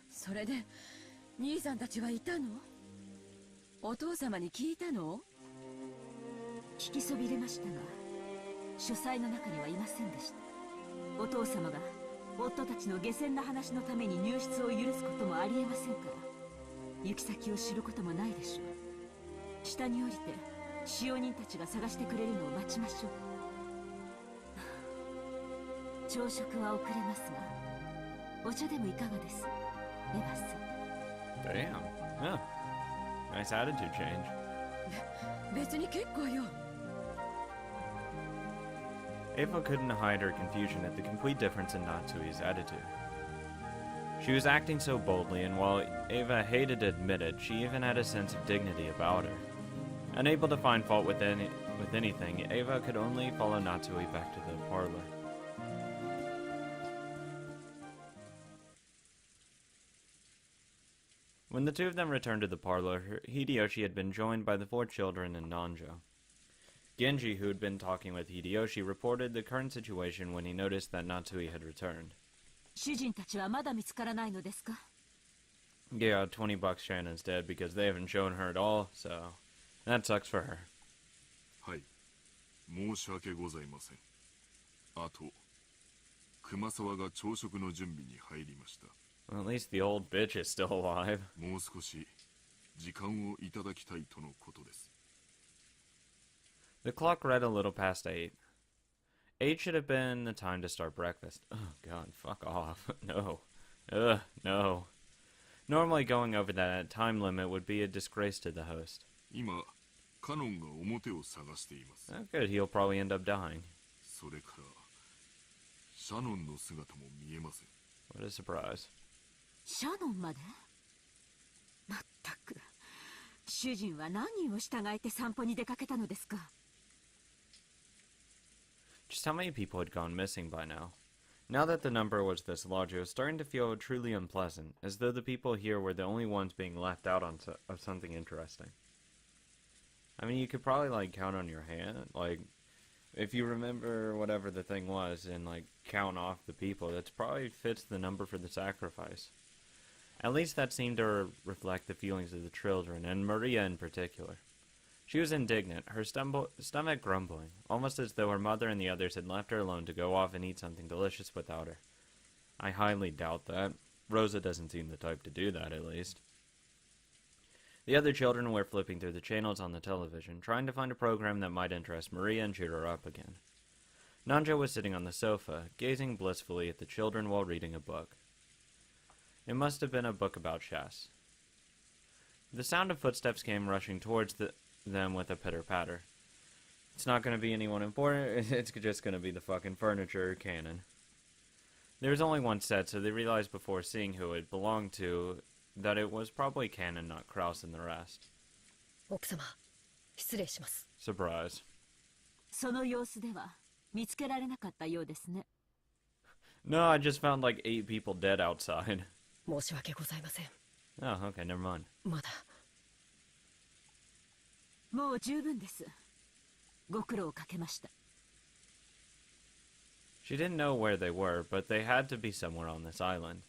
それで兄さんたちはいたの？お父様に聞いたの？聞きそびれましたが、書斎の中にはいませんでした。お父様が夫たちの下船な話のために入室を許すこともありえませんから、行き先を知ることもないでしょう。下に降りて使用人たちが探してくれるのを待ちましょう。朝食は遅れますが、お茶でもいかがです、エヴァさん。 Damn. Yeah. Nice attitude change. 別に結構よ。 Ava couldn't hide her confusion at the complete difference in Natsui's attitude. She was acting so boldly, and while Ava hated to admit it, she even had a sense of dignity about her. Unable to find fault with anything, Ava could only follow Natsui back to the parlor. When the two of them returned to the parlor, Hideyoshi had been joined by the 4 children and Nanjo. Genji, who had been talking with Hideyoshi, reported the current situation when he noticed that Natsui had returned. 主人たちはまだ見つからないのですか? Yeah, $20 Shannon's dead because they haven't shown her at all, so that sucks for her. はい、申し訳ございません。あと、熊沢が朝食の準備に入りました。Well, at least the old bitch is still alive. もう少し時間をいただきたいとのことです。 The clock read a little past 8. 8 should have been the time to start breakfast. Oh god, fuck off. No. Ugh, no. Normally going over that time limit would be a disgrace to the host. 今、カノンが表を探しています。 Oh, good, he'll probably end up dying. それから、シャノンの姿も見えません。 What a surprise. シャノンまで？まったく、主人は何人を従えて散歩に出かけたのですか？ Just how many people had gone missing by now? Now that the number was this large, it was starting to feel truly unpleasant, as though the people here were the only ones being left out of something interesting. I mean, you could probably, like, count on your hand, like, if you remember whatever the thing was, and, like, count off the people, that probably fits the number for the sacrifice. At least that seemed to reflect the feelings of the children, and Maria in particular. She was indignant, her stomach grumbling, almost as though her mother and the others had left her alone to go off and eat something delicious without her. I highly doubt that. Rosa doesn't seem the type to do that, at least. The other children were flipping through the channels on the television, trying to find a program that might interest Maria and cheer her up again. Nanjo was sitting on the sofa, gazing blissfully at the children while reading a book. It must have been a book about chess. The sound of footsteps came rushing towards them with a pitter-patter. It's not going to be anyone important, it's just going to be the fucking furniture cannon. There was only one set, so they realized before seeing who it belonged to that it was probably Cannon, not Kraus and the rest. 奥様、失礼します。 Surprise. その様子では見つけられなかったようですね。 No, I just found like 8 people dead outside. 申し訳ございません。 Oh, okay, never mind. まだ。もう十分です。ご苦労をかけました。 She didn't know where they were, but they had to be somewhere on this island.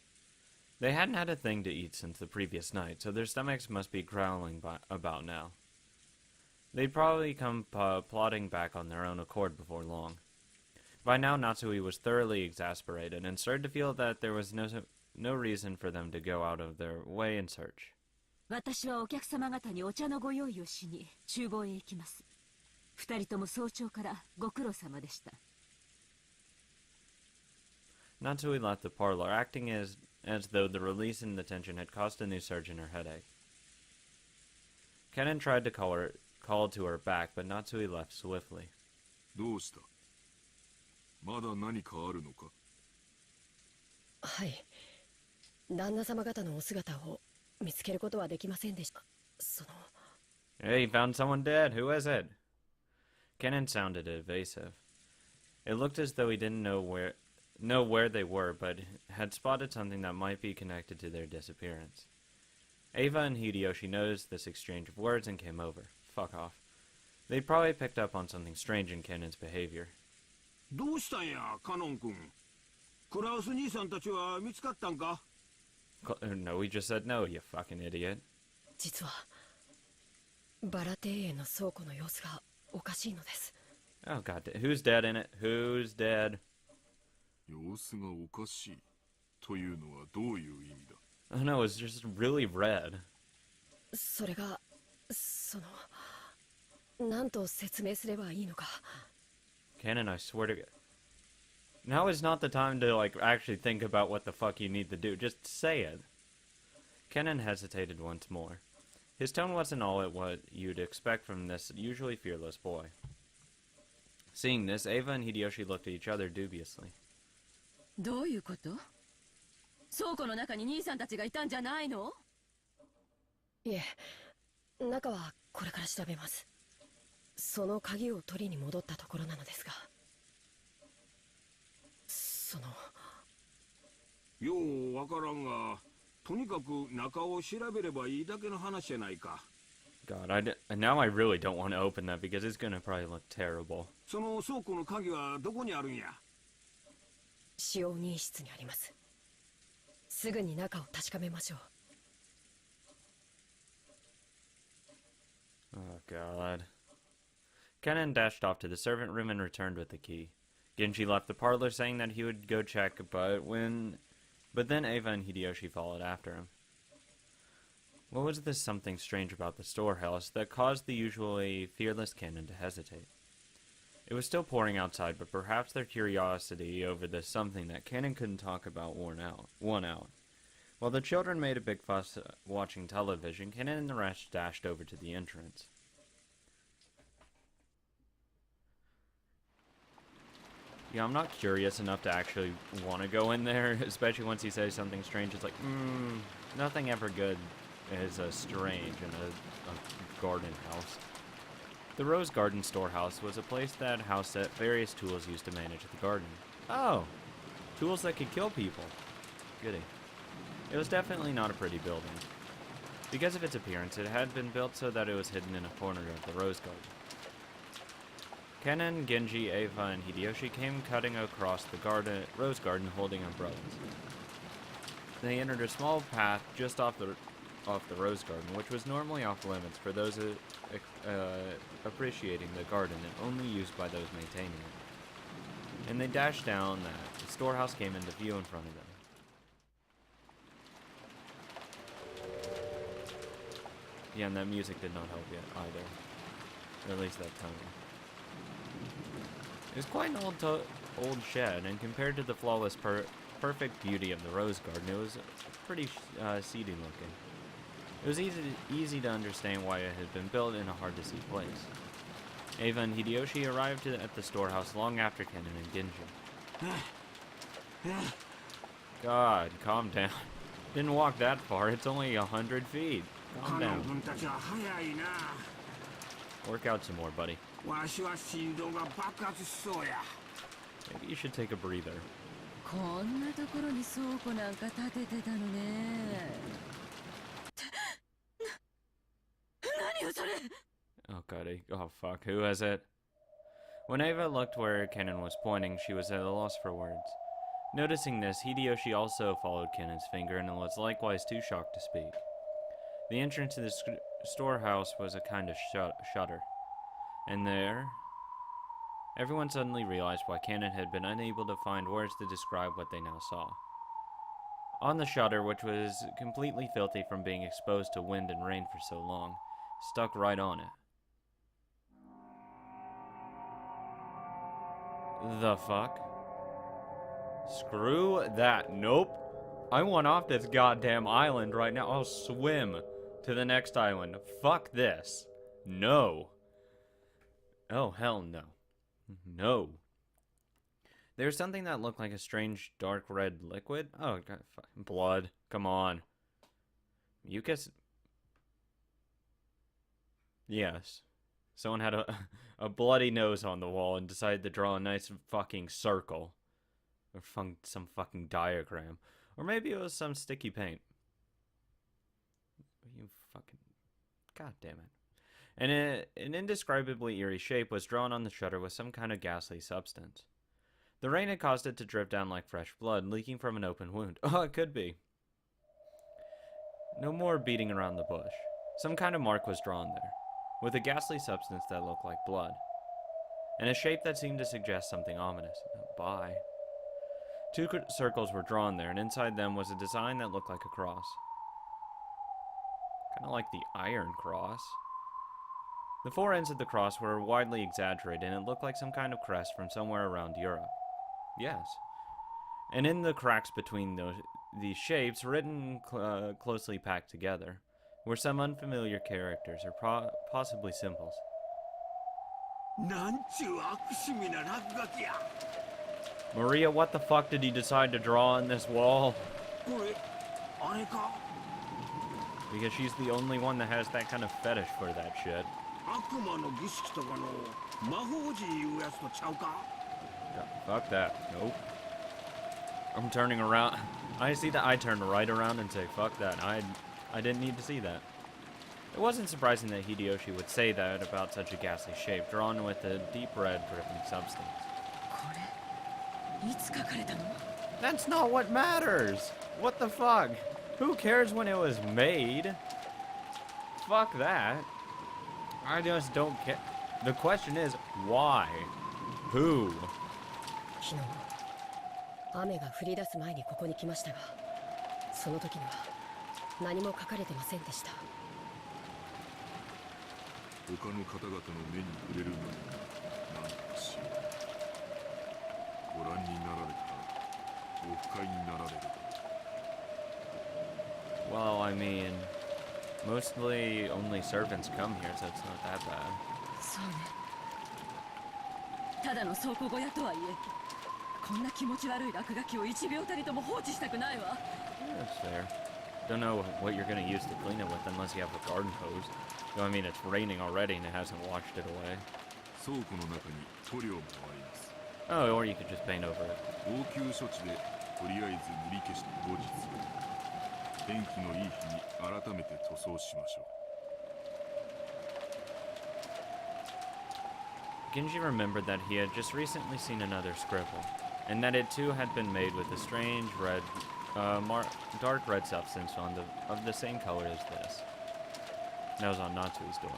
They hadn't had a thing to eat since the previous night, so their stomachs must be growling about now. They'd probably come plodding back on their own accord before long. By now, Natsui was thoroughly exasperated and started to feel that there was no reason for them to go out of their way in search. 私はお客様方にお茶のご用意をしに厨房へ行きます。二人とも早朝からご苦労様でした。 Natsui left the parlor, acting as though the release in the tension had caused a new surge in her headache. Kennen tried to call to her back, but Natsui left swiftly. どうした？まだ何かあるのか？はい。旦那様方のお姿を見つけることはできませんでした。Hey, found someone dead. Who is it? Kennen sounded evasive. It looked as though he didn't know where they were, but had spotted something that might be connected to their disappearance. Ava and Hideyoshi noticed this exchange of words and came over. Fuck off. They'd probably picked up on something strange in Kennen's behavior. どうしたんや、カノン君。クラウス兄さんたちは見つかったんか? No, we just said no, you fucking idiot. 実はバラ庭園の倉庫の様子がおかしいのです。 Oh god, who's dead in it? Who's dead? 様子がおかしいというのはどういう意味だ？ Oh no, it's just really red. それが何と説明すればいいのか。 Cannon, I swear to God. Now is not the time to, like, actually think about what the fuck you need to do. Just say it. Cannon hesitated once more. His tone wasn't all at what you'd expect from this usually fearless boy. Seeing this, Ava and Hideyoshi looked at each other dubiously. どういうこと？倉庫の中に兄さんたちがいたんじゃないの？いえ、中はこれから調べます。その鍵を取りに戻ったところなのですが、ようわからんが、とにかく中を調べればいいだけの話じゃないか。 God, now I really don't want to open that because it's gonna probably look terrible. その倉庫の鍵はどこにあるんや？使用人室にあります。すぐに中を確かめましょう。 Oh god. Kennen dashed off to the servant room and returned with the key. Genji left the parlor saying that he would go check, but then Ava and Hideyoshi followed after him. What was this something strange about the storehouse that caused the usually fearless Kennen to hesitate? It was still pouring outside, but perhaps their curiosity over this something that Kennen couldn't talk about won out. While the children made a big fuss watching television, Kennen and the rest dashed over to the entrance. Yeah, I'm not curious enough to actually want to go in there, especially once he says something strange. It's like, nothing ever good is strange in a garden house. The Rose Garden Storehouse was a place that housed various tools used to manage the garden. Oh! Tools that could kill people. Goody. It was definitely not a pretty building. Because of its appearance, it had been built so that it was hidden in a corner of the Rose Garden. Kennen, Genji, Eva, and Hideyoshi came cutting across the Rose Garden holding umbrellas. They entered a small path just off the Rose Garden, which was normally off limits for those appreciating the garden and only used by those maintaining it. And they dashed down that. The storehouse came into view in front of them. Yeah, and that music did not help yet either. Or at least that tone. It was quite an old shed, and compared to the flawless, perfect beauty of the Rose Garden, it was pretty seedy looking. It was easy to understand why it had been built in a hard-to-see place. Ava and Hideyoshi arrived at the storehouse long after Kennen and Genji. God, calm down. Didn't walk that far, it's only 100 feet. Calm down. Work out some more, buddy. Maybe you should take a breather. こんなところに倉庫なんか建ててたのね。何よそれ。 Oh god, oh fuck, who has it? When Ava looked where Kennen was pointing, she was at a loss for words. Noticing this, Hideyoshi also followed Kennen's finger and was likewise too shocked to speak. The entrance to the storehouse was a kind of shutter. And there, everyone suddenly realized why Kennen had been unable to find words to describe what they now saw. On the shutter, which was completely filthy from being exposed to wind and rain for so long, stuck right on it. The fuck? Screw that. Nope. I want off this goddamn island right now. I'll swim to the next island. Fuck this. No. Oh, hell no. No. There's something that looked like a strange dark red liquid. Oh, God. Blood. Come on. Mucus? Yes. Someone had a bloody nose on the wall and decided to draw a nice fucking circle. Or some fucking diagram. Or maybe it was some sticky paint. You fucking... God damn it. And an indescribably eerie shape was drawn on the shutter with some kind of ghastly substance. The rain had caused it to drip down like fresh blood, leaking from an open wound. Oh, it could be. No more beating around the bush. Some kind of mark was drawn there, with a ghastly substance that looked like blood, and a shape that seemed to suggest something ominous. Bye. Two circles were drawn there, and inside them was a design that looked like a cross. Kind of like the Iron Cross. The four ends of the cross were widely exaggerated, and it looked like some kind of crest from somewhere around Europe. Yes. And in the cracks between these shapes, written closely packed together, were some unfamiliar characters, or possibly symbols. なんちゅう悪趣味な落書きや。 Maria, what the fuck did he decide to draw on this wall? これ、あれか Because she's the only one that has that kind of fetish for that shit. 悪魔の儀式とかの魔法陣いうやつとちゃうか Fuck that. Nope. I'm turning around. I see that I turned right around and say, fuck that. I didn't need to see that. It wasn't surprising that Hideyoshi would say that about such a ghastly shape, drawn with a deep red dripping substance. これいつ描かれたの？ That's not what matters! What the fuck? Who cares when it was made? Fuck that. I just don't care. The question is, why? Who? 昨日雨が降り出す前にここに来ましたが、その時には何も書かれてませんでした。他の方々の目に触れるのに何とかしよう。ご覧になられたらお不快になられるだろう。 Well, I mean, mostly only servants come here, so it's not that bad. そうね。ただの倉庫小屋とはいえ、こんな気持ち悪い落書きを1秒たりとも放置したくないわ。 Yeah, that's fair. Don't know what you're gonna use to clean it with unless you have a garden hose. Though, I mean, it's raining already and it hasn't washed it away. 倉庫の中に塗料もあります。 Oh, or you could just paint over it. 応急処置でとりあえず塗り消して後日天気のいい日に改めて塗装しましょう。 Genji remembered that he had just recently seen another scribble, and that it too had been made with a strange red, dark red substance of the same color as this. That was on Natsu's door.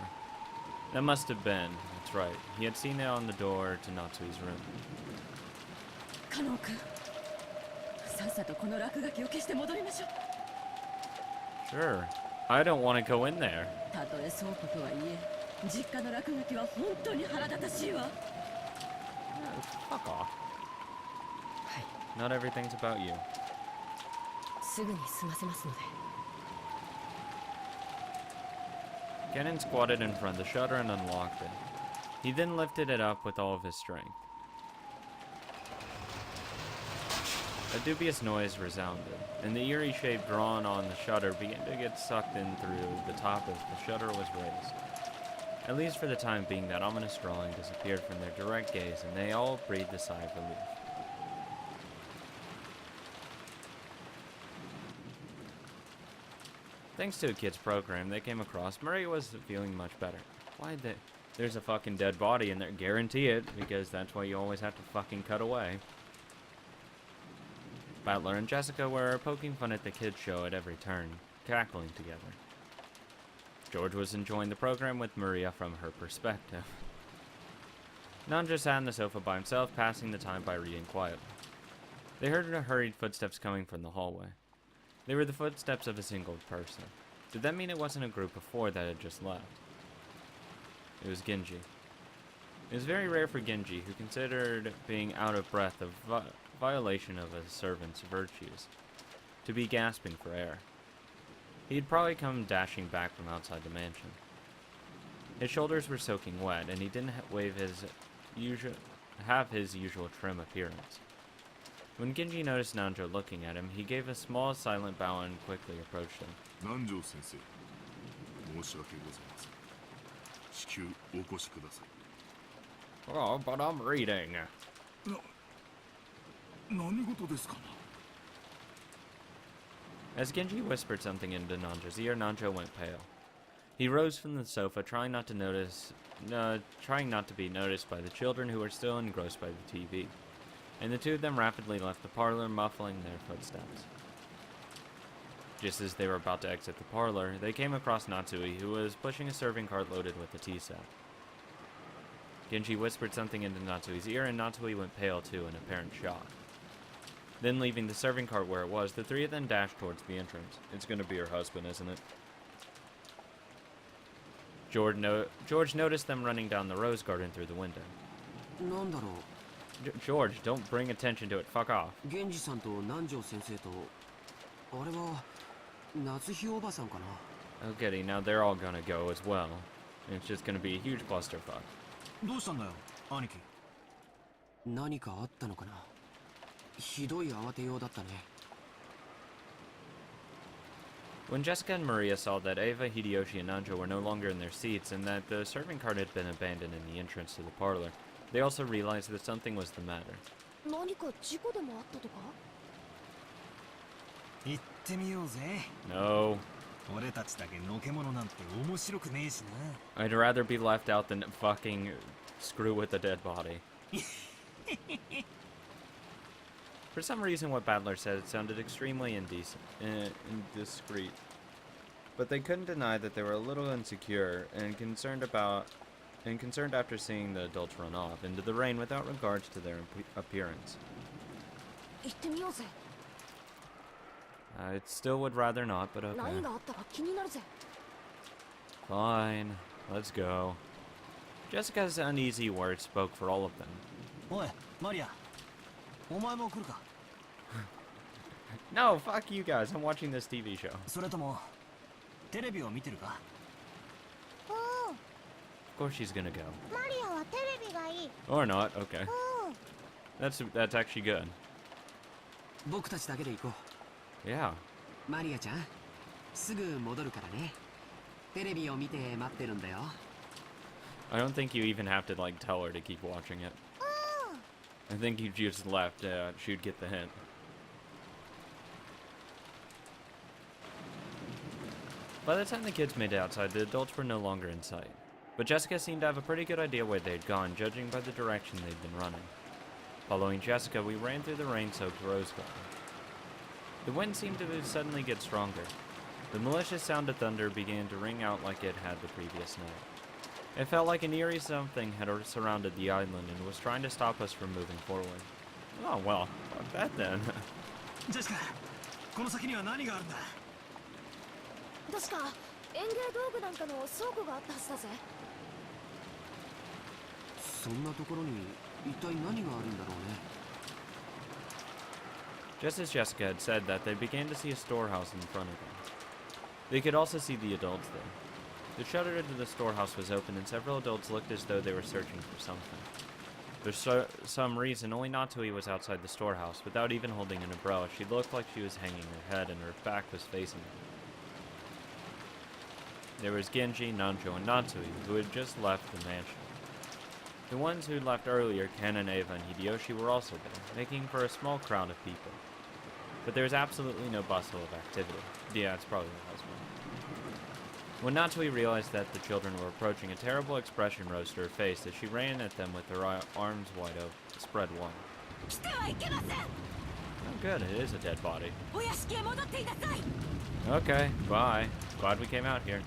That must have been, that's right, he had seen it on the door to Natsu's room. カノン君、さっさとこの落書きを消して戻りましょう。 Sure. I don't want to go in there. たとえ倉庫とはいえ、実家の落書きは本当に腹立たしいわ。 Fuck off. はい、 Not everything's about you. すぐに済ませますので。 Kennen squatted in front of the shutter and unlocked it. He then lifted it up with all of his strength. A dubious noise resounded, and the eerie shape drawn on the shutter began to get sucked in through the top as the shutter was raised. At least for the time being, that ominous drawing disappeared from their direct gaze, and they all breathed a sigh of relief. Thanks to a kid's program they came across, Murray was feeling much better. Why there's a fucking dead body in there, guarantee it, because that's why you always have to fucking cut away. Butler and Jessica were poking fun at the kids' show at every turn, cackling together. George was enjoying the program with Maria from her perspective. Nanja sat on the sofa by himself, passing the time by reading quietly. They heard hurried footsteps coming from the hallway. They were the footsteps of a single person. Did that mean it wasn't a group of four that had just left? It was Genji. It was very rare for Genji, who considered being out of breath a violation of a servant's virtues, to be gasping for air. He had probably come dashing back from outside the mansion. His shoulders were soaking wet, and he didn't have his usual trim appearance. When Genji noticed Nanjo looking at him, he gave a small, silent bow and quickly approached him. 南條先生、申し訳ございません。至急お越しください。 Oh, but I'm reading. 何事ですかな。 As Genji whispered something into Nanjo's ear, Nanjo went pale. He rose from the sofa, trying not to be noticed by the children who were still engrossed by the TV. And the two of them rapidly left the parlor, muffling their footsteps. Just as they were about to exit the parlor, they came across Natsui, who was pushing a serving cart loaded with a tea set. Genji whispered something into Natsui's ear, and Natsui went pale too in apparent shock. Then, leaving the serving cart where it was, the three of them dashed towards the entrance. It's gonna be her husband, isn't it? George noticed them running down the rose garden through the window. なんだろう。 George, don't bring attention to it. Fuck off. 源氏さんと南條先生とあれは夏日おばさんかな。 Okay, now they're all gonna go as well. And it's just gonna be a huge clusterfuck. どうしたんだよ、兄貴。何かあったのかな。ひどい慌てようだったね。 When Jessica and Maria saw that Eva, Hideyoshi, and Nanjo were no longer in their seats and that the serving cart had been abandoned in the entrance to the parlor, they also realized that something was the matter. 何か事故でもあったとか？行ってみようぜ。 No. 俺たちだけのけ者なんて面白くねえしな。 I'd rather be left out than fucking screw with a dead body. For some reason, what Battler said sounded extremely indiscreet. But they couldn't deny that they were a little insecure and concerned after seeing the adults run off into the rain without regards to their appearance. 行ってみようぜ。 I still would rather not, but okay. 何があったか気になるぜ。 Fine, let's go. Jessica's uneasy words spoke for all of them. おい、マリア。お前も来るか。 No, fuck you guys. I'm watching this TV show. それともテレビを見てるか。 Of Of course she's gonna go. マリアはテレビがいい。 Or not, okay. That's actually good. 僕たちだけで行こ Yeah. う。マリアちゃん、すぐ戻るからね。テレビを見て待ってるんだよ。 I don't think you even have to, like, tell her to keep watching it. I think you just left, she'd get the hint. By the time the kids made it outside, the adults were no longer in sight. But Jessica seemed to have a pretty good idea where they'd gone, judging by the direction they'd been running. Following Jessica, we ran through the rain-soaked rose garden. The wind seemed to suddenly get stronger. The malicious sound of thunder began to ring out like it had the previous night. It felt like an eerie something had surrounded the island and was trying to stop us from moving forward. Oh, well, fuck that then. ジェシカ、この先には何があるんだ。確か園芸道具なんかの倉庫があったはずだぜ。そんなところに一体何があるんだろうね。 Just as Jessica had said that, they began to see a storehouse in front of them. They could also see the adults there. The shutter to the storehouse was open, and several adults looked as though they were searching for something. For some reason, only Natsui was outside the storehouse. Without even holding an umbrella, she looked like she was hanging her head and her back was facing them. There was Genji, Nanjo, and Natsui, who had just left the mansion. The ones who left earlier, Ken and Eva and Hideyoshi, were also there, making for a small crowd of people. But there was absolutely no bustle of activity. Yeah, it's probably the husband. When Natsui realized that the children were approaching, a terrible expression rose to her face as she ran at them with her arms wide open, spread wide. 来てはいけません。 Oh good, it is a dead body. お屋敷へ戻っていなさい。 Okay, bye. Glad we came out here.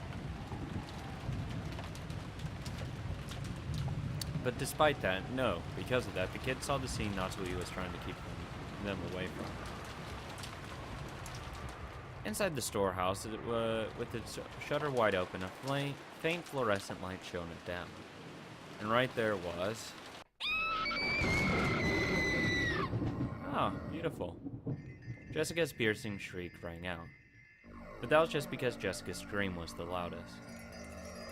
But despite that, no, because of that, the kids saw the scene Natsui was trying to keep them away from. Inside the storehouse, with its shutter wide open, a faint fluorescent light shone it down. And right there was... Oh, beautiful. Jessica's piercing shriek rang out. But that was just because Jessica's scream was the loudest.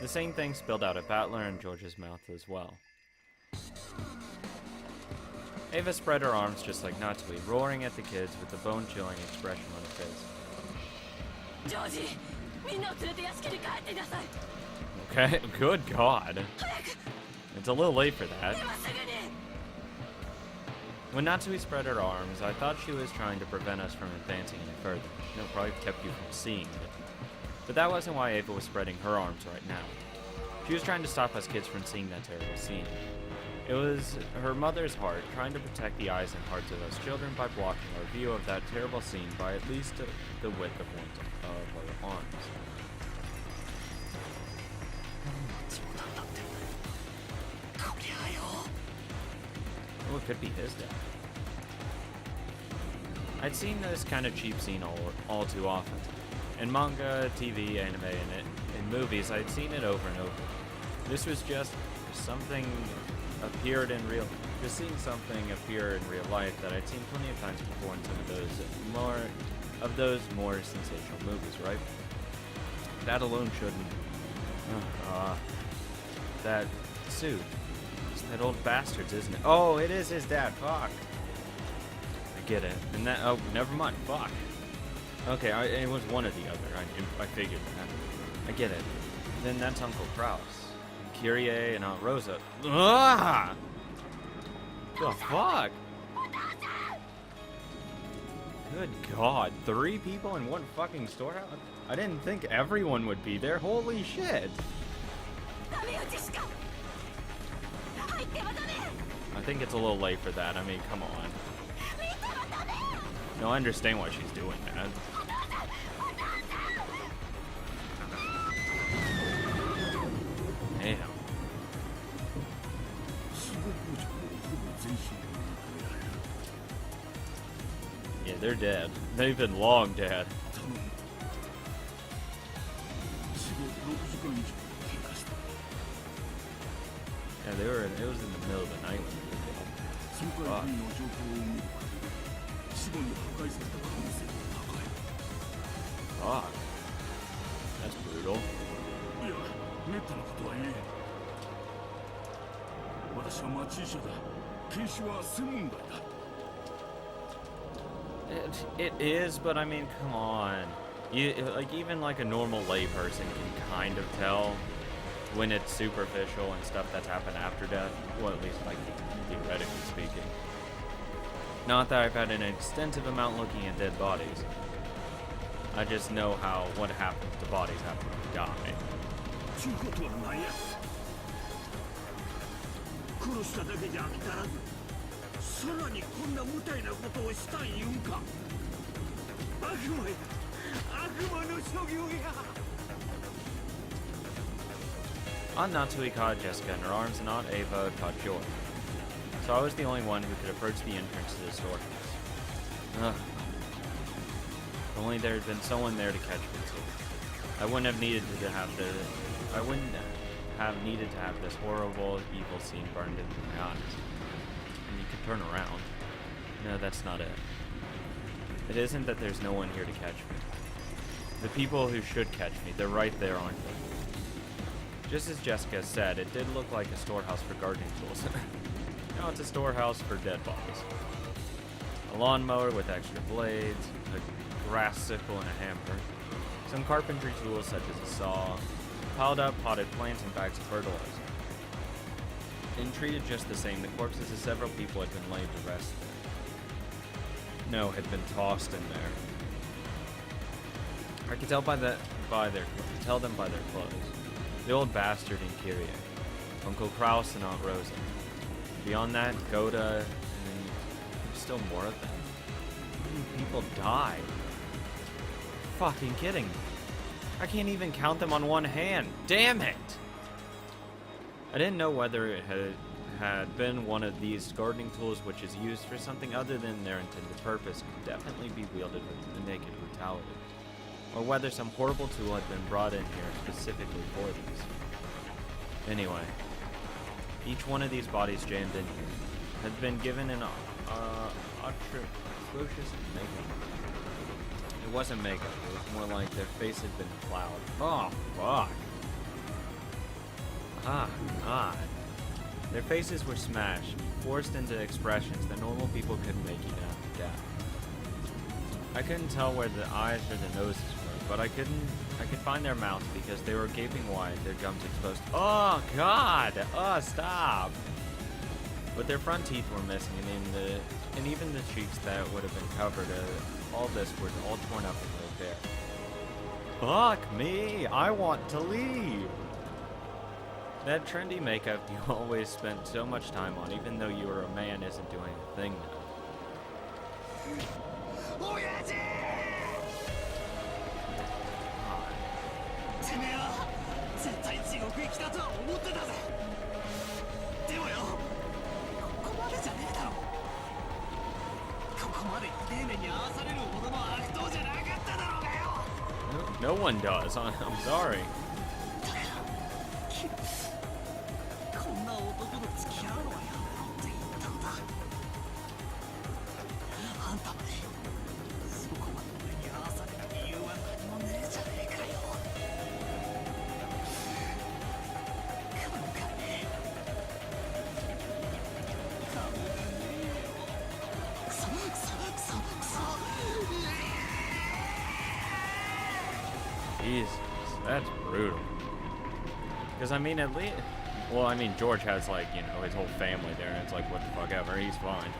The same thing spilled out of Battler and George's mouth as well. Ava spread her arms just like Natsui, roaring at the kids with a bone-chilling expression on her face. ジョージ、みんなを連れて屋敷に帰っていなさい。 Okay, good God. It's a little late for that. 今すぐに。 When Natsui spread her arms, I thought she was trying to prevent us from advancing any further. No, probably kept you from seeing it. But that wasn't why Ava was spreading her arms right now. She was trying to stop us kids from seeing that terrible scene. It was her mother's heart trying to protect the eyes and hearts of us children by blocking our view of that terrible scene by at least the width of her arms. Oh, it could be his dad. I'd seen this kind of cheap scene all too often. In manga, TV, anime, and in movies, I'd seen it over and over. This was just something appeared in real, just seeing something appear in real life that I'd seen plenty of times before in some of those more sensational movies, right? That alone shouldn't. That suit. It's that old bastard's, isn't it? Oh, it is his dad. Fuck. I get it. And that. Oh, never mind. Fuck. Okay, it was one or the other. I figured that. I get it. Then that's Uncle Kraus. Kyrie and Aunt Rosa. Ah! The fuck? Good God. 3 people in one fucking storehouse? I didn't think everyone would be there. Holy shit. I think it's a little late for that. I mean, come on. No, I understand why she's doing that. Damn. Yeah, they're dead. They've been long dead. Yeah, it was in the middle of the night when they were dead. Fuck. That's brutal. It is, but I mean, come on. Even like a normal layperson can kind of tell when it's superficial and stuff that's happened after death. Well, at least like theoretically speaking. Not that I've had an extensive amount looking at dead bodies. I just know what happens to bodies after they die. Aunt Natsui caught Jessica in her arms and Aunt Ava caught Joy. So I was the only one who could approach the entrance to the storehouse. Ugh. If only there had been someone there to catch me too. I wouldn't have needed to have this horrible, evil scene burned into my eyes. And you could turn around. No, that's not it. It isn't that there's no one here to catch me. The people who should catch me, they're right there, aren't they? Just as Jessica said, it did look like a storehouse for gardening tools. No, it's a storehouse for dead bodies. A lawnmower with extra blades, a grass sickle and a hammer, some carpentry tools such as a saw, piled up potted plants and bags of fertilizer. And treated just the same, the corpses of several people had been laid to rest there. No, had been tossed in there. I could tell them by their clothes. The old bastard in Kyrie, Uncle Kraus and Aunt Rosa. Beyond that, Goda, and there's still more of them. How many people died? Fucking kidding me. I can't even count them on one hand. Damn it! I didn't know whether it had been one of these gardening tools which is used for something other than their intended purpose could definitely be wielded with naked brutality, or whether some horrible tool had been brought in here specifically for these. Anyway, each one of these bodies jammed in here had been given an atrocious makeup. It wasn't makeup, it was more like their face had been plowed. Oh, fuck. Ah, God. Their faces were smashed, forced into expressions that normal people couldn't make even after death. I couldn't tell where the eyes or the noses were, but I could find their mouths because they were gaping wide, their gums exposed. Oh, God! Oh, stop! But their front teeth were missing, and even the cheeks that would have been covered, all this were all torn up and laid bare. Fuck me! I want to leave! That trendy makeup you always spent so much time on, even though you were a man, isn't doing a thing now. てめえは絶対地獄行きだとは思ってたぜ。でもよ、ここまでじゃねえだろ。ここまで丁寧に合わされるほどの悪党じゃなかっただろうがよ。 No one does. I'm sorry. こんな男と付き合うのはやめろって言ったんだ。あんたまでそこまで俺に合わされた理由は何もねえじゃねえかよ。顔がねえ。顔がねえよ。クソクソクソクソ。 Jesus, that's brutal. Because, I mean, at least... Well, I mean, George has, like, you know, his whole family there, and it's like, what the fuck ever, he's fine.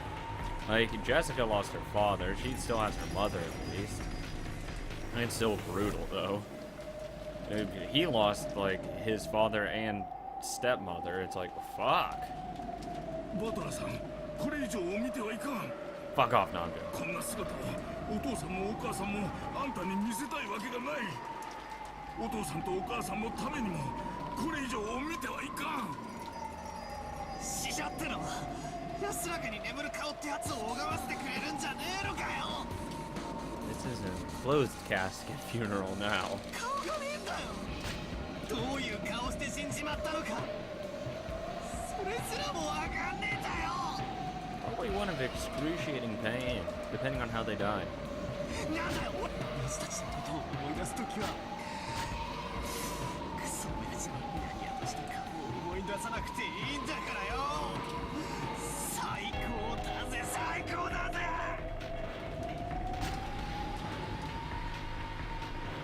Like, Jessica lost her father, she still has her mother, at least. And it's still brutal, though. He lost, like, his father and stepmother, it's like, fuck. バトラさん、これ以上見てはいかん。 Fuck off, Naga. こんな姿をお父さんもお母さんもあんたに見せたいわけがない。お父さんとお母さんのためにもこれ以上見てはいかん。死者ってのは安らかに眠る顔ってやつを拝ませてくれるんじゃねえのかよ。 This is a closed casket funeral now. 顔がねえんだよ。どういう顔して死んじまったのかそれすらもわかんねえんだよ。 Probably one of excruciating pain, depending on how they died. なんだよ私たちのことを思い出すときはクソ親父のニヤニヤとした顔を思い出さなくていいんだからよ。最高だぜ最高だぜ。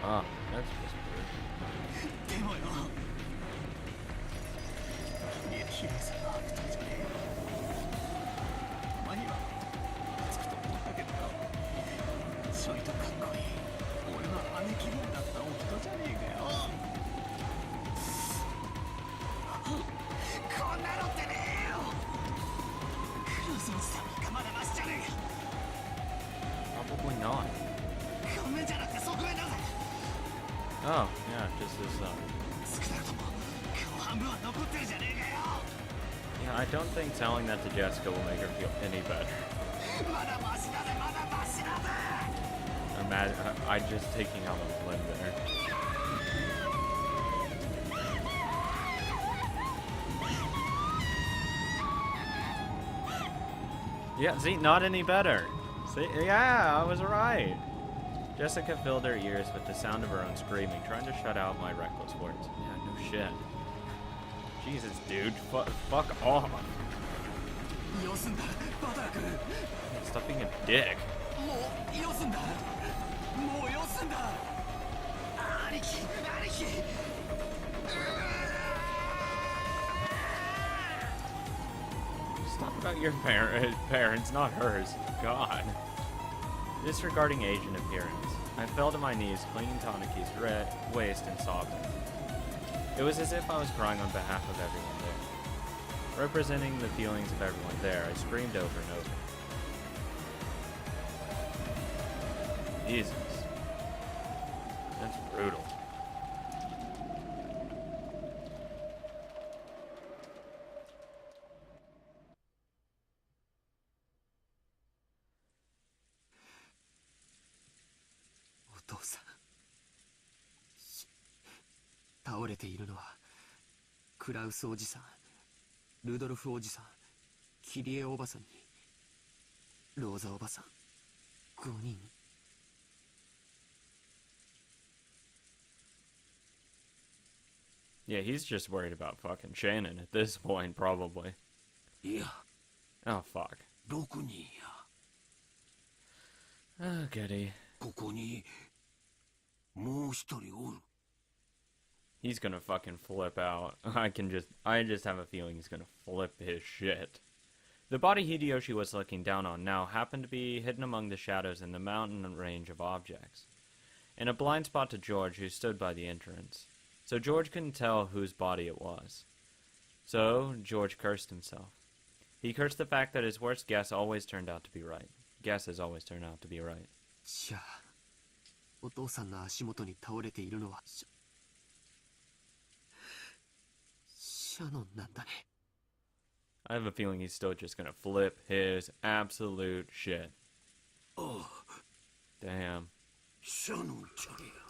Ah, that's just weird. でもよ君はヒレさんの悪党じゃねえよ。たまにはつくと思ったけどよちょいとかっこいい俺の姉貴分だったお人じゃねえかよ。こんなのってねえよ。クルーズおじさんなんかまだマシじゃねえか。 Probably not. 顔面じゃなくて側面だぜ。 Oh, yeah, just this, 少なくとも顔半分は残ってるじゃねえかよ。 Yeah, I don't think telling that to Jessica will make her feel any better. まだマシだぜまだマシだぜ。 Imagine, I just taking out a limb there. Yeah, see, not any better. See, yeah, I was right. Jessica filled her ears with the sound of her own screaming, trying to shut out my reckless words. Yeah, no shit. Jesus, dude, fuck off. よすんだバタラ君。 Stop being a dick. もうよすんだもうよすんだ兄貴兄貴。 Stop about your parents, not hers. God. Disregarding age and appearance, I fell to my knees, clinging to Anaki's waist and sobbing. It was as if I was crying on behalf of everyone there. Representing the feelings of everyone there, I screamed over and over. Jesus. That's brutal. O 父さん倒れているのはクラウスおじさん、ルドルフおじさん、キリエおばさんにローザおばさん、5人。 Yeah, he's just worried about fucking Shannon at this point, probably. いや Oh, fuck. 6人や。 Oh, goody. ここにもう一人おる。 He's gonna fucking flip out. I just have a feeling he's gonna flip his shit. The body Hideyoshi was looking down on now happened to be hidden among the shadows in the mountain range of objects, in a blind spot to George, who stood by the entrance. So George couldn't tell whose body it was. So, George cursed himself. He cursed the fact that his worst guess always turned out to be right. Guesses always turn out to be right. じゃあお父さんの足元に倒れているのはシャノンなんだね。 I have a feeling he's still just gonna flip his absolute shit. ああ Damn. シャノンちゃんや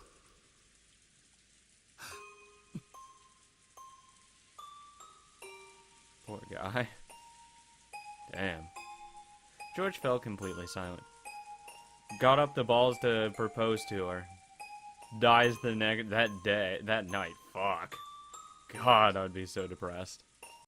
Poor guy. Damn. George fell completely silent. Got up the balls to propose to her. Dies that night. Fuck. God, I would be so depressed.